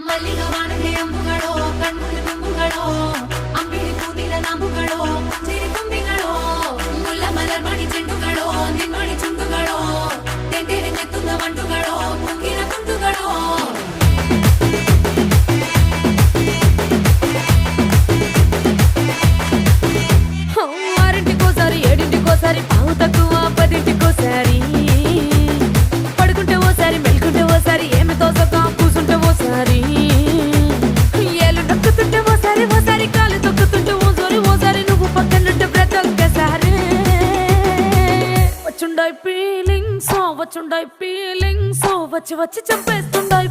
ಮಲ್ಲಿಗ ವಾಣದೆ ಅಂಬುಗಳೋ ಕಣ್ಮುಳಿ ತುಂಬುಗಳೋ ಅಂಬಿಳಿ ಕೂದಿನ ನಾಂಬುಗಳೋ ಸಿರಿ ತುಂಬಿಗಳೋ ಮುಲ್ಲ ಮಲರ್ ಮಣಿ ಚೆಂಡುಗಳೋ ನಿನ್ಮಣಿ ಚುಂಡುಗಳೋ ತೆಂಟೆರೆ ನೆತ್ತುದ ಮಂಡುಗಳೋ ಮುಗಿನ ಕುಂಡುಗಳೋ ఆరింటికోసారి ఏడింటికోసారి పావు తక్కువ పదింటికోసారి పడుకుంటే ఓసారి మెలుకుంటే ఓసారి ఏమి తోసక కూసుంటే ఓసారి ఏలు నొక్కుతుంటే ఓసారి ఓసారి కాలు తొక్కుతుంటే ఓసారి నువ్వు పక్కనుంటే ప్రతి ఒక్కసారి వచ్చుండాయి ఫీలింగ్స్ వచ్చి వచ్చి చంపేస్తుండాయి